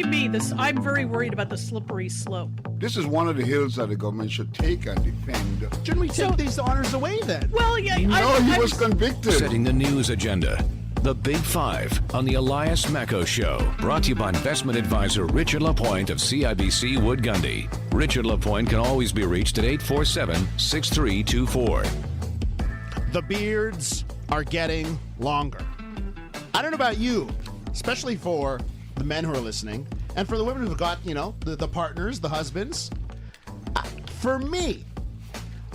believe me, I'm very worried about the slippery slope. This is one of the hills that the government should take and defend. Shouldn't we take these honors away then? Well, yeah. No, he was convicted. Setting the news agenda. The Big Five on the Elias Mecco Show. Brought to you by investment advisor Richard Lapointe of CIBC Wood Gundy. Richard Lapointe can always be reached at 847-6324. The beards are getting longer. I don't know about you, especially for the men who are listening, and for the women who've got, the partners, the husbands. For me,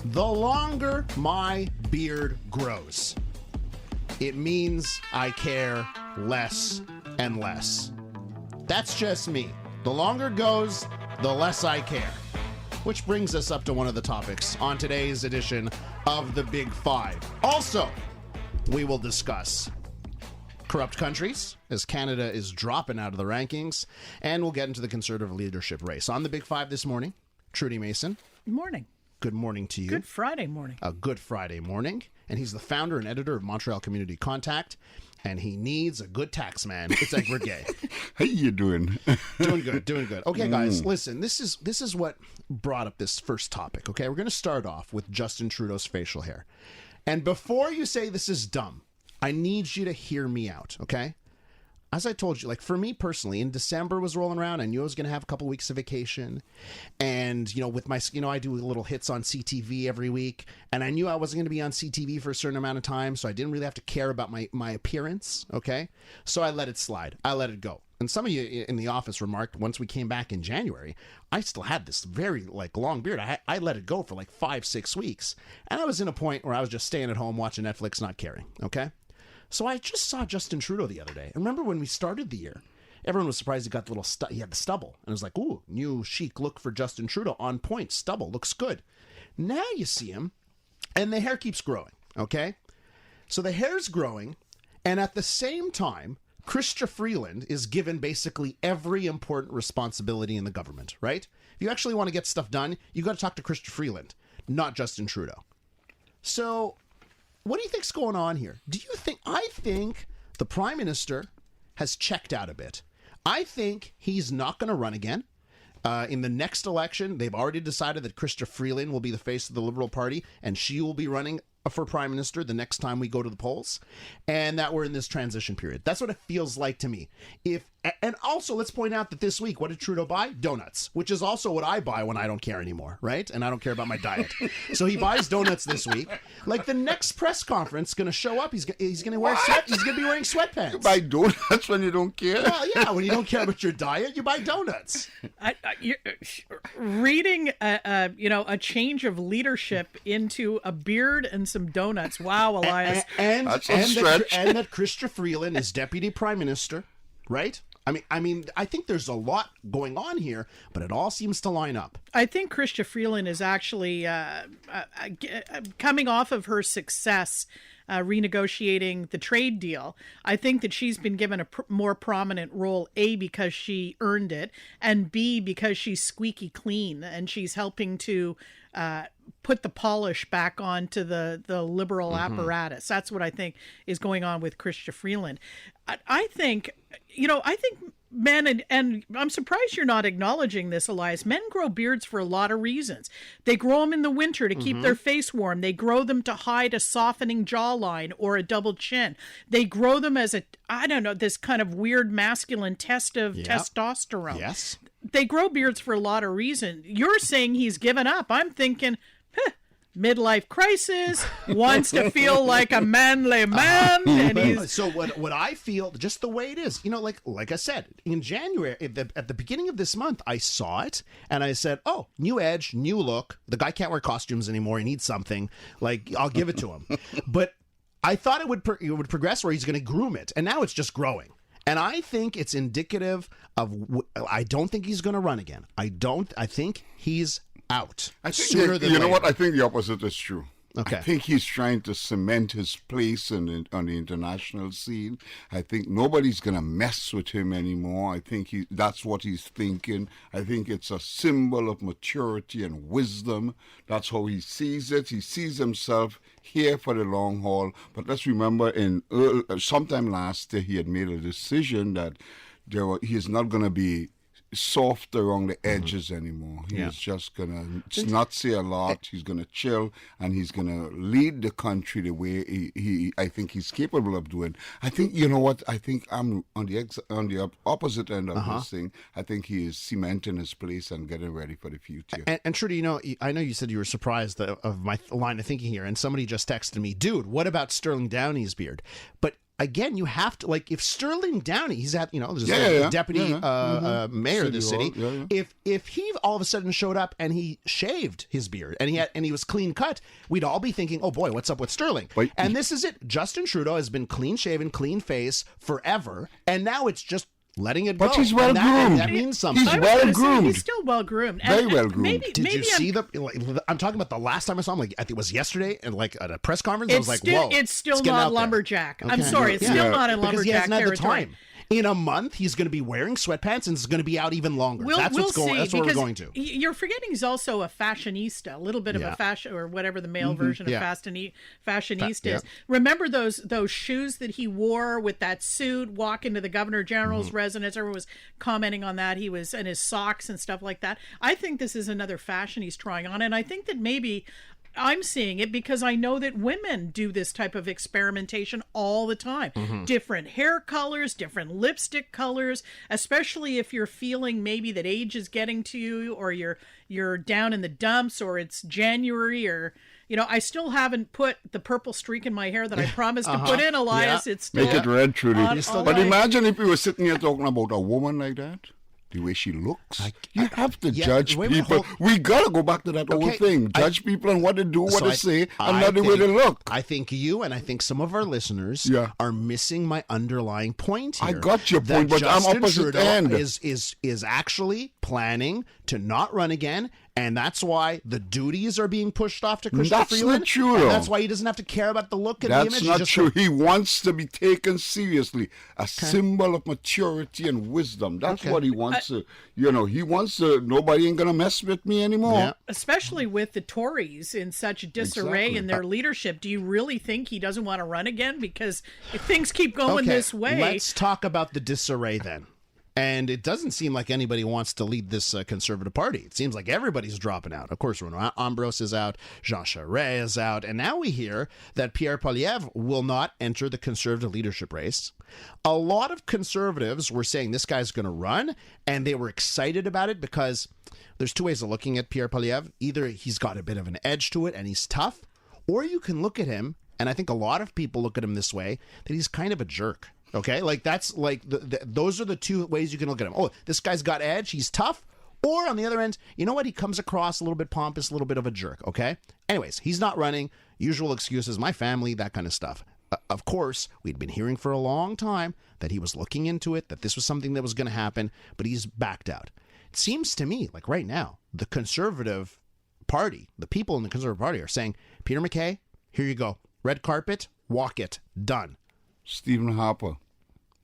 the longer my beard grows, it means I care less and less. That's just me. The longer it goes, the less I care. Which brings us up to one of the topics on today's edition of the Big Five. Also, we will discuss corrupt countries as Canada is dropping out of the rankings, and we'll get into the Conservative leadership race. On the Big Five this morning, Trudie Mason. Good morning. Good morning to you. Good Friday morning. A good Friday morning. And he's the founder and editor of Montreal Community Contact, and he needs a good tax man. It's Egbert Gaye. How you doing? Doing good. Okay, guys, listen. This is what brought up this first topic. Okay, we're going to start off with Justin Trudeau's facial hair, and before you say this is dumb, I need you to hear me out. Okay. As I told you, like for me personally, in December was rolling around. I knew I was going to have a couple weeks of vacation. And, with my, I do little hits on CTV every week. And I knew I wasn't going to be on CTV for a certain amount of time. So I didn't really have to care about my appearance. Okay. So I let it slide. I let it go. And some of you in the office remarked once we came back in January, I still had this very long beard. I let it go for 5-6 weeks. And I was in a point where I was just staying at home watching Netflix, not caring. Okay. So I just saw Justin Trudeau the other day. And remember when we started the year, everyone was surprised he got the he had the stubble. And it was like, ooh, new chic look for Justin Trudeau. On point, stubble, looks good. Now you see him, and the hair keeps growing, okay? So the hair's growing, and at the same time, Chrystia Freeland is given basically every important responsibility in the government, right? If you actually want to get stuff done, you got to talk to Chrystia Freeland, not Justin Trudeau. So what do you think's going on here? I think the Prime Minister has checked out a bit. I think he's not going to run again. In the next election, they've already decided that Chrystia Freeland will be the face of the Liberal Party, and she will be running for Prime Minister the next time we go to the polls, and that we're in this transition period. That's what it feels like to me. And also, let's point out that this week, what did Trudeau buy? Donuts, which is also what I buy when I don't care anymore, right? And I don't care about my diet. So he buys donuts this week. Like the next press conference going to show up, he's going to wear he's going to be wearing sweatpants. You buy donuts when you don't care? Well, yeah, when you don't care about your diet, you buy donuts. You're reading a change of leadership into a beard and some donuts. Wow, Elias. And that's a stretch. That Chrystia Freeland is Deputy Prime Minister, right? I mean, I think there's a lot going on here, but it all seems to line up. I think Chrystia Freeland is actually coming off of her success renegotiating the trade deal. I think that she's been given a more prominent role, A, because she earned it, and B, because she's squeaky clean and she's helping to put the polish back onto the liberal apparatus. That's what I think is going on with Chrystia Freeland. I think men, and I'm surprised you're not acknowledging this, Elias, men grow beards for a lot of reasons. They grow them in the winter to keep their face warm. They grow them to hide a softening jawline or a double chin. They grow them as this kind of weird masculine test of testosterone. Yes. They grow beards for a lot of reasons. You're saying he's given up. I'm thinking, midlife crisis, wants to feel like a manly man. And he's... So what I feel, just the way it is, like I said, in January, at the beginning of this month, I saw it and I said, oh, new edge, new look. The guy can't wear costumes anymore. He needs something. I'll give it to him. But I thought it would progress where he's going to groom it. And now it's just growing. And I think it's indicative of, I don't think he's going to run again. I think he's out. I think you know what? I think the opposite is true. Okay. I think he's trying to cement his place on the international scene. I think nobody's going to mess with him anymore. I think that's what he's thinking. I think it's a symbol of maturity and wisdom. That's how he sees it. He sees himself here for the long haul. But let's remember, sometime last year, he had made a decision that he is not going to be soft around the edges anymore. He's just going to not say a lot. He's going to chill, and he's going to lead the country the way I think he's capable of doing. I think, you know what, I think I'm on the opposite end of this thing. I think he is cementing his place and getting ready for the future. And Trudy, you know, I know you said you were surprised of my line of thinking here, and somebody just texted me, dude, what about Sterling Downey's beard? But again, you have to, like, if Sterling Downey, he's at, you know, there's a deputy mayor of the city. If he all of a sudden showed up and he shaved his beard and he was clean cut, we'd all be thinking, oh boy, what's up with Sterling? And this is it. Justin Trudeau has been clean shaven, clean face forever, and now it's just letting it go. But he's well groomed. That means something. He's well groomed. He's still well groomed. Very well groomed. Did you see I'm talking about the last time I saw him, like, I think it was yesterday, and like at a press conference, I was like, whoa. It's still not lumberjack. Okay. I'm sorry, it's still not in lumberjack territory. In a month, he's going to be wearing sweatpants and it's going to be out even longer. That's what we're going to. You're forgetting he's also a fashionista, a little bit of a fashion, or whatever the male version of fashionista is. Remember those shoes that he wore with that suit, walk into the Governor General's residence? Everyone was commenting on that. He was, and his socks and stuff like that. I think this is another fashion he's trying on, and I think that maybe I'm seeing it because I know that women do this type of experimentation all the time. Different hair colors, different lipstick colors, especially if you're feeling maybe that age is getting to you, or you're down in the dumps, or it's January, or, you know, I still haven't put the purple streak in my hair that I promised to put in, Elias. It's still make it red, Trudy. But imagine if we were sitting here talking about a woman like that. The way she looks, you have to judge people. We gotta go back to that old thing: judge people and what they do, what they say, and not the way they look. I think you and I think some of our listeners are missing my underlying point here. I got your point, but I'm opposite end. Is actually planning to not run again, and that's why the duties are being pushed off to Christopher Freeland. That's not true, though. That's why he doesn't have to care about the look and the image. That's not true. He wants to be taken seriously, a symbol of maturity and wisdom. That's what he wants to, you know, he wants to, nobody ain't going to mess with me anymore. Yeah. Especially with the Tories in such disarray in their leadership. Do you really think he doesn't want to run again? Because if things keep going this way. Let's talk about the disarray then. And it doesn't seem like anybody wants to lead this Conservative Party. It seems like everybody's dropping out. Of course, Renaud Ambrose is out, Jean Charest is out, and now we hear that Pierre Poilievre will not enter the Conservative leadership race. A lot of Conservatives were saying this guy's going to run, and they were excited about it because there's two ways of looking at Pierre Poilievre. Either he's got a bit of an edge to it and he's tough, or you can look at him, and I think a lot of people look at him this way, that he's kind of a jerk. Okay, like that's like those are the two ways you can look at him. Oh, this guy's got edge, he's tough. Or on the other end, you know what? He comes across a little bit pompous, a little bit of a jerk. Okay. Anyways, he's not running. Usual excuses, my family, that kind of stuff. Of course, we'd been hearing for a long time that he was looking into it, that this was something that was going to happen, but he's backed out. It seems to me like right now, the Conservative Party, the people in the Conservative Party are saying, Peter MacKay, here you go. Red carpet, walk it, done. Stephen Harper.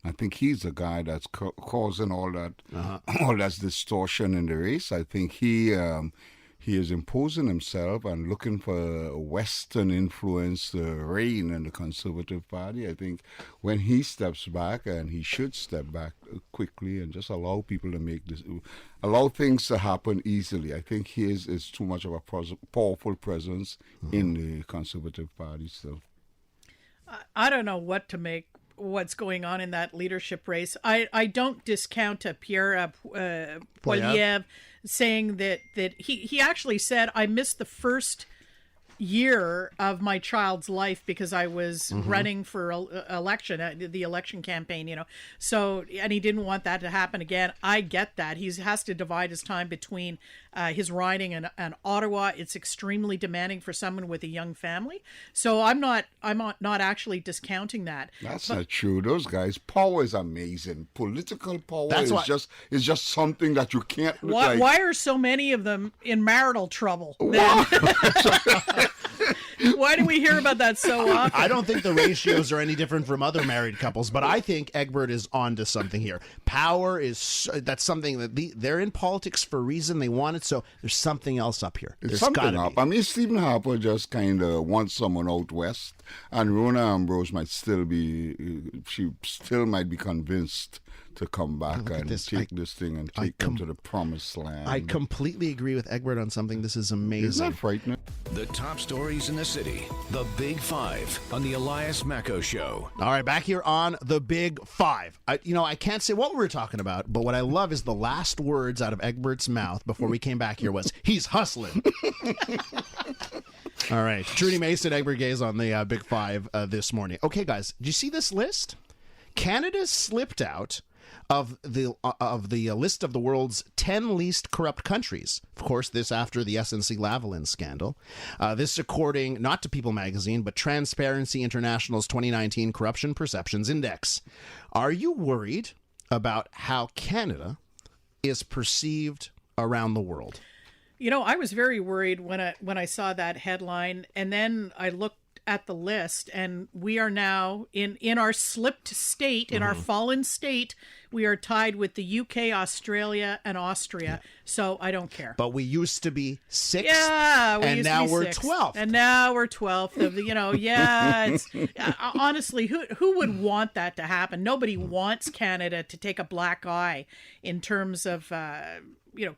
I think he's the guy that's causing all that distortion in the race. I think he is imposing himself and looking for Western influence to reign in the Conservative Party. I think when he steps back, and he should step back quickly and just allow people to allow things to happen easily. I think he is too much of a powerful presence in the Conservative Party still. I don't know what to make what's going on in that leadership race. I don't discount Pierre Poilievre saying that he actually said, I missed the first year of my child's life because I was running for election, the election campaign, you know. So, and he didn't want that to happen again. I get that. He has to divide his time between his riding and Ottawa. It's extremely demanding for someone with a young family. So I'm not actually discounting that. That's not true. Those guys, power is amazing. Political power is just something that you can't. Why are so many of them in marital trouble? Why do we hear about that so often? I don't think the ratios are any different from other married couples, but I think Egbert is onto something here. Power that's something that they're in politics for a reason. They want it, so there's something else up here. There's something up. I mean, Stephen Harper just kind of wants someone out west. And Rona Ambrose might still be, she still might be convinced to come back and take this thing and take them to the promised land. I completely agree with Egbert on something. This is amazing. Isn't that frightening? The top stories in the city. The Big Five on the Elias Macco Show. All right, back here on the Big Five. I can't say what we were talking about, but what I love is the last words out of Egbert's mouth before we came back here was, he's hustling. All right, Trudie Mason, Egbert Gaze on the Big Five this morning. Okay, guys, did you see this list? Canada slipped out of the list of the world's 10 least corrupt countries. Of course, this after the SNC-Lavalin scandal. This according not to People magazine, but Transparency International's 2019 Corruption Perceptions Index. Are you worried about how Canada is perceived around the world? You know, I was very worried when I saw that headline, and then I looked at the list, and we are now in our slipped state, in our fallen state, we are tied with the UK, Australia, and Austria. Yeah. So I don't care. But we used to be 6th, and now we're 12th. And now we're 12th. It's, honestly, who would want that to happen? Nobody wants Canada to take a black eye in terms of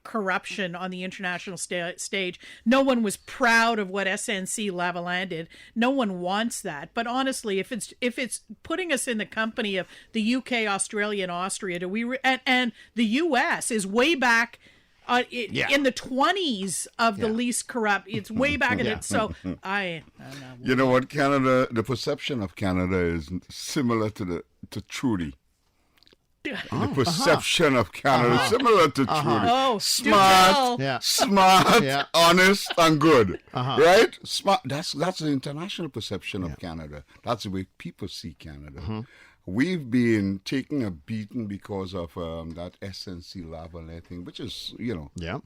corruption on the international stage. No one was proud of what SNC-Lavalin did. No one wants that. But honestly, if it's putting us in the company of the UK, Australia, and Austria, and the US is way back in the 20s of the least corrupt. It's way back in it. So I don't know. You know what, Canada? The perception of Canada is similar to Trudie. The perception of Canada is similar to Trudie. Oh, smart, honest, and good. Right? Smart. That's the international perception of Canada. That's the way people see Canada. We've been taking a beating because of that SNC-Lavalin thing, which is,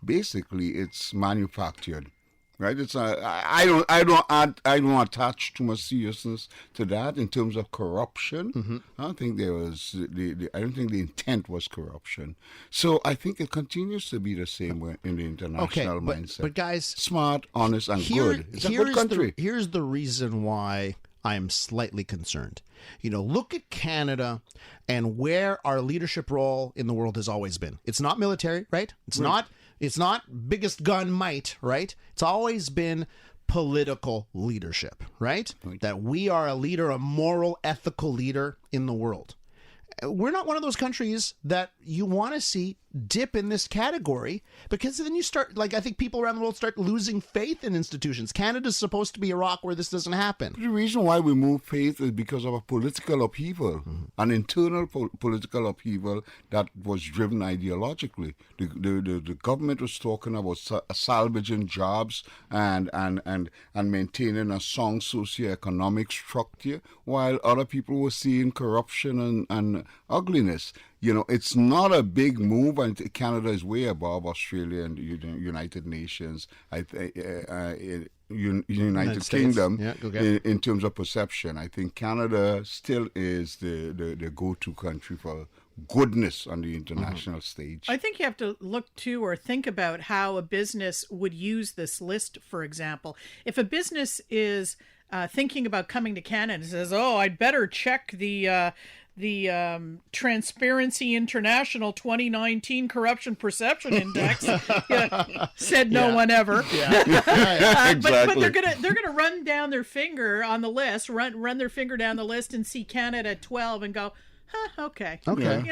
basically it's manufactured. Right, it's I don't attach too much seriousness to that in terms of corruption. I don't think there was I don't think the intent was corruption. So I think it continues to be the same way in the international mindset. But guys, smart, honest, and good. It's a good country. Here's the reason why I am slightly concerned. Look at Canada and where our leadership role in the world has always been. It's not military, right? It's not biggest gun might, right? It's always been political leadership, right? That we are a leader, a moral, ethical leader in the world. We're not one of those countries that you want to see dip in this category, because then you start, I think people around the world start losing faith in institutions. Canada's supposed to be a rock where this doesn't happen. The reason why we move faith is because of a political upheaval, an internal political upheaval that was driven ideologically. The government was talking about salvaging jobs and maintaining a strong socioeconomic structure, while other people were seeing corruption and ugliness. It's not a big move, and Canada is way above Australia and the United Nations, United Kingdom, in terms of perception. I think Canada still is the go-to country for goodness on the international stage. I think you have to look to or think about how a business would use this list, for example. If a business is thinking about coming to Canada and says, I'd better check the Transparency International 2019 Corruption Perception Index, said no one ever. Exactly. But they're gonna run down their finger on the list, run their finger down the list, and see Canada 12 and go, okay. Okay. UK.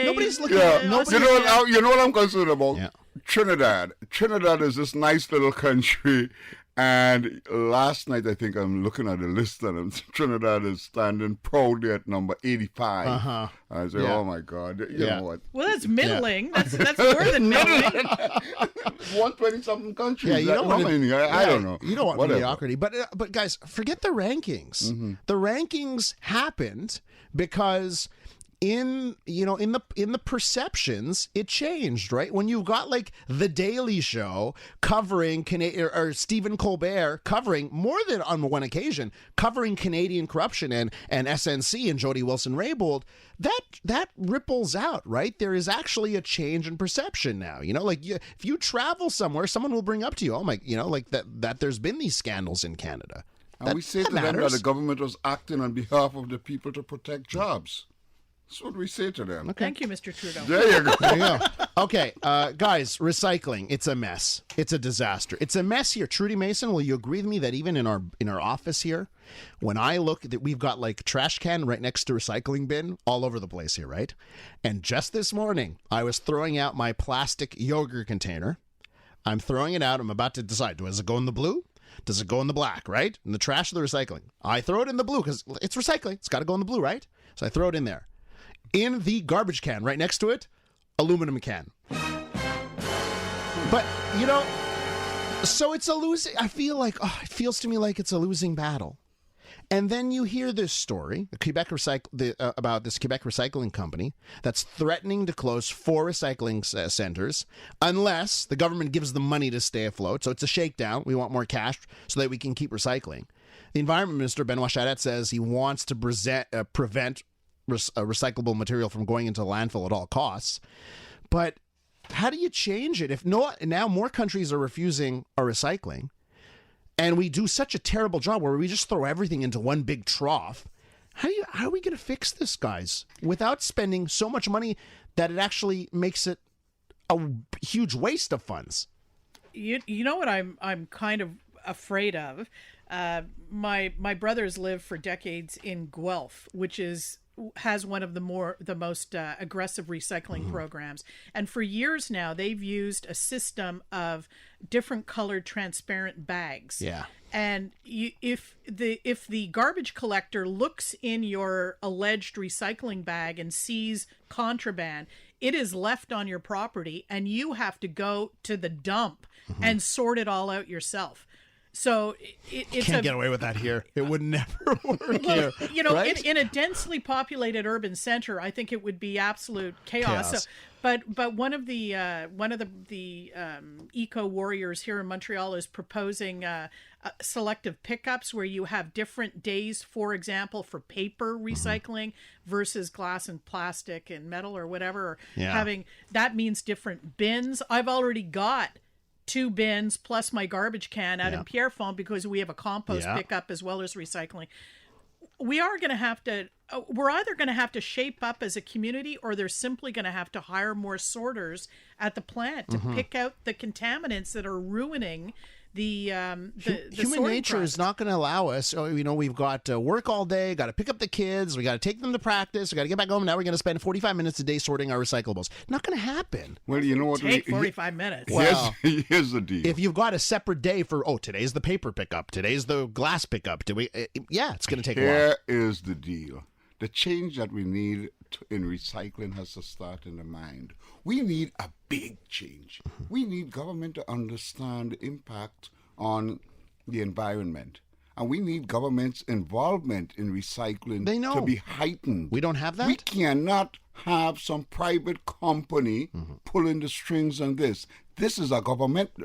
Nobody's looking. You know what I'm concerned about? Yeah. Trinidad. Trinidad is this nice little country. And last night, I think I'm looking at the list, and Trinidad is standing proudly at number 85. I say, oh my God, you know what? Well, that's middling. That's more than middling. 120-something countries. Yeah, you don't want I don't know. You don't want mediocrity. But guys, forget the rankings. The rankings happened because in the perceptions, it changed, right? When you've got The Daily Show covering or Stephen Colbert covering, more than on one occasion, covering Canadian corruption and SNC and Jody Wilson-Raybould, that ripples out, right? There is actually a change in perception now. If you travel somewhere, someone will bring up to you, that there's been these scandals in Canada. And we say to them that the government was acting on behalf of the people to protect jobs. That's what we say to them. Okay. Thank you, Mr. Trudeau. There you go. There you go. Okay, guys, recycling, it's a mess. It's a disaster. It's a mess here. Trudie Mason, will you agree with me that even in our office here, when I look, that we've got like trash can right next to recycling bin all over the place here, right? And just this morning, I was throwing out my plastic yogurt container. I'm throwing it out. I'm about to decide, does it go in the blue? Does it go in the black, right? In the trash or the recycling? I throw it in the blue because it's recycling. It's got to go in the blue, right? So I throw it in there. In the garbage can right next to it, aluminum can. But, you know, so it's a losing, I feel like, it feels to me like it's a losing battle. And then you hear this story, about this Quebec recycling company that's threatening to close 4 recycling centers unless the government gives them money to stay afloat. So it's a shakedown. We want more cash so that we can keep recycling. The Environment Minister, Benoit Charette, says he wants to prevent recyclable material from going into landfill at all costs. But how do you change it if now more countries are refusing our recycling? And we do such a terrible job where we just throw everything into one big trough. How are we going to fix this, guys, without spending so much money that it actually makes it a huge waste of funds? You know what I'm kind of afraid of? My brothers lived for decades in Guelph, which has one of the most aggressive recycling programs, and for years now they've used a system of different colored transparent bags. Yeah. And if the garbage collector looks in your alleged recycling bag and sees contraband, it is left on your property and you have to go to the dump and sort it all out yourself. So it's can't get away with that here. It would never work here. You know, right? in a densely populated urban center, I think it would be absolute chaos. So, but one of the eco warriors here in Montreal is proposing selective pickups where you have different days, for example, for paper recycling versus glass and plastic and metal or whatever. Having that means different bins. I've already got 2 bins plus my garbage can out in Pierrefonds because we have a compost pickup as well as recycling. We're either going to have to shape up as a community, or they're simply going to have to hire more sorters at the plant to pick out the contaminants that are ruining the human nature process. is not going to allow us. You know, we've got to work all day, got to pick up the kids, we got to take them to practice, we got to get back home. Now we're going to spend 45 minutes a day sorting our recyclables. Not going to happen. Well, you know what? Take 45 minutes. Well, here's the deal. If you've got a separate day for, today's the paper pickup, today's the glass pickup, it's going to take a while. Here is the deal. The change that we need in recycling has to start in the mind. We need a big change. We need government to understand the impact on the environment. And we need government's involvement in recycling to be heightened. We don't have that? We cannot have some private company pulling the strings on this. This is a governmental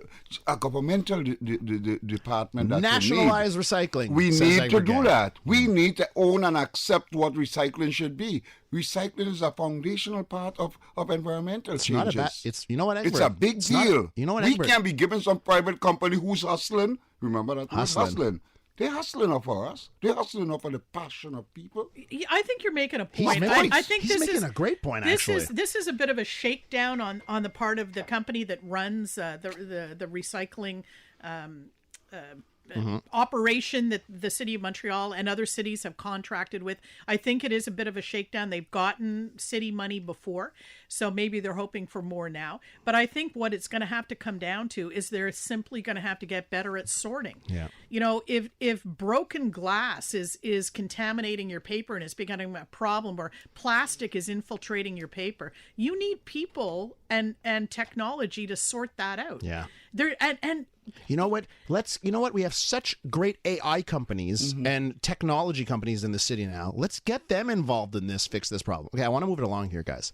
department that Nationalize recycling. We need to do that. We need to own and accept what recycling should be. Recycling is a foundational part of environmental changes. You know what, Egbert? It's a big deal. You know what, we Egbert? can't be giving some private company who's hustling. Remember that? Hustling. They're hustling off for us. They're hustling off for the passion of people. I think you're making a point. I think he's making a great point. This is a bit of a shakedown on the part of the company that runs the recycling operation that the city of Montreal and other cities have contracted with. I think it is a bit of a shakedown. They've gotten city money before, so maybe they're hoping for more now. But I think what it's going to have to come down to is they're simply going to have to get better at sorting. Yeah. You know, if broken glass is contaminating your paper and it's becoming a problem, or plastic is infiltrating your paper, you need people and technology to sort that out. Yeah. And you know what? We have such great AI companies and technology companies in the city now. Let's get them involved in this, fix this problem. Okay, I want to move it along here, guys.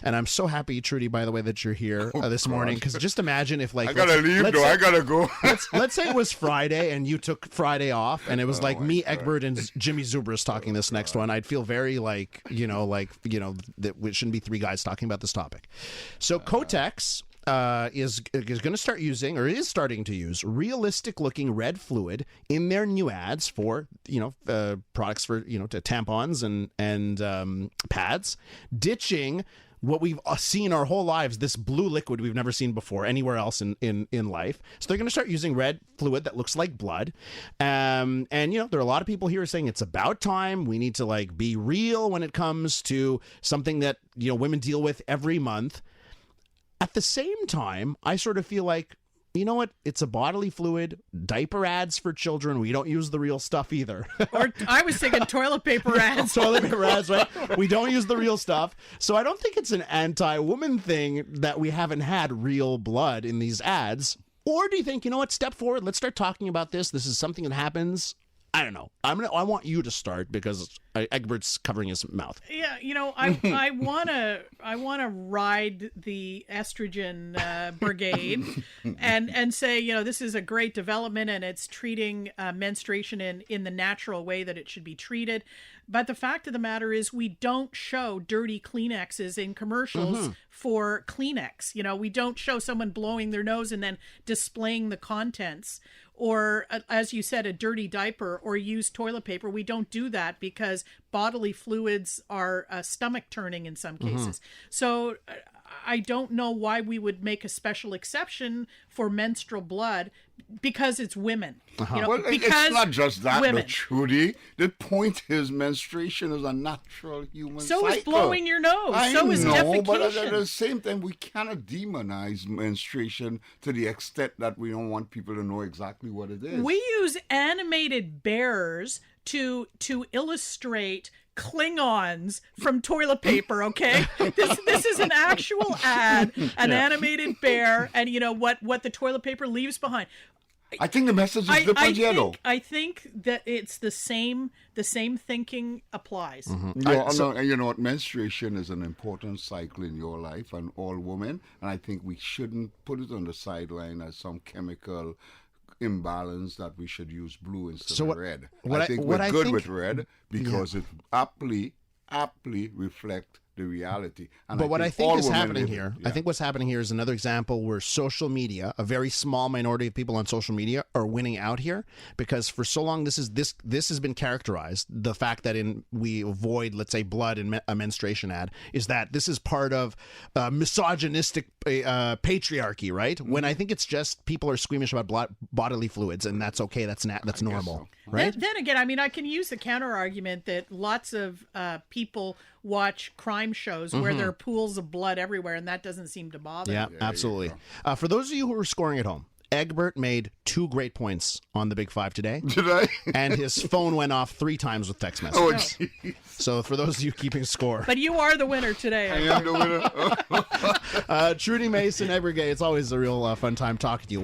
And I'm so happy, Trudie, by the way, that you're here this morning, because just imagine if, like, I gotta leave, though. I gotta go. let's say it was Friday and you took Friday off, and it was me, Egbert, and Jimmy Zubris talking this next one. I'd feel very that it shouldn't be 3 guys talking about this topic. So Kotex is going to start using, or is starting to use, realistic-looking red fluid in their new ads for, products for, to tampons and pads, ditching what we've seen our whole lives, this blue liquid we've never seen before anywhere else in life. So they're going to start using red fluid that looks like blood. And, there are a lot of people here saying it's about time. We need to be real when it comes to something that, women deal with every month. At the same time, I sort of feel like, you know what? It's a bodily fluid, diaper ads for children. We don't use the real stuff either. Or I was thinking toilet paper ads. Toilet paper ads, right? We don't use the real stuff. So I don't think it's an anti-woman thing that we haven't had real blood in these ads. Or do you think, step forward, let's start talking about this. This is something that happens. I don't know. I want you to start because Egbert's covering his mouth. Yeah, I wanna ride the estrogen brigade and say, this is a great development and it's treating menstruation in the natural way that it should be treated. But the fact of the matter is we don't show dirty Kleenexes in commercials for Kleenex. We don't show someone blowing their nose and then displaying the contents. Or, as you said, a dirty diaper or used toilet paper. We don't do that because bodily fluids are stomach turning in some cases. So I don't know why we would make a special exception for menstrual blood because it's women. Well, it's not just that, but Trudie, the point is menstruation is a natural human cycle. So is blowing your nose. I so is know, defecation. But at the same time, we cannot demonize menstruation to the extent that we don't want people to know exactly what it is. We use animated bears to illustrate Klingons from toilet paper, okay? This is an actual ad, an animated bear, and what the toilet paper leaves behind. I think the message is different, yellow. I think that it's the same thinking applies. No, you know what? Menstruation is an important cycle in your life and all women, and I think we shouldn't put it on the sideline as some chemical imbalance that we should use blue instead of red. I think we're good with red because it aptly reflects the reality. And but what I think is happening here, I think what's happening here is another example where social media, a very small minority of people on social media, are winning out here because for so long this has been characterized. The fact that we avoid, let's say, blood in a menstruation ad is that this is part of misogynistic patriarchy, right? When I think it's just people are squeamish about bodily fluids, and that's okay. That's normal, so. right? Then again, I can use the counter argument that lots of people watch crime shows where there are pools of blood everywhere, and that doesn't seem to bother them. Yeah, absolutely. For those of you who are scoring at home, Egbert made 2 great points on the Big Five today. Did I? And his phone went off 3 times with text messages. Oh, geez. So for those of you keeping score. But you are the winner today. I am the winner. Trudie Mason, Egbert Gaye, it's always a real fun time talking to you.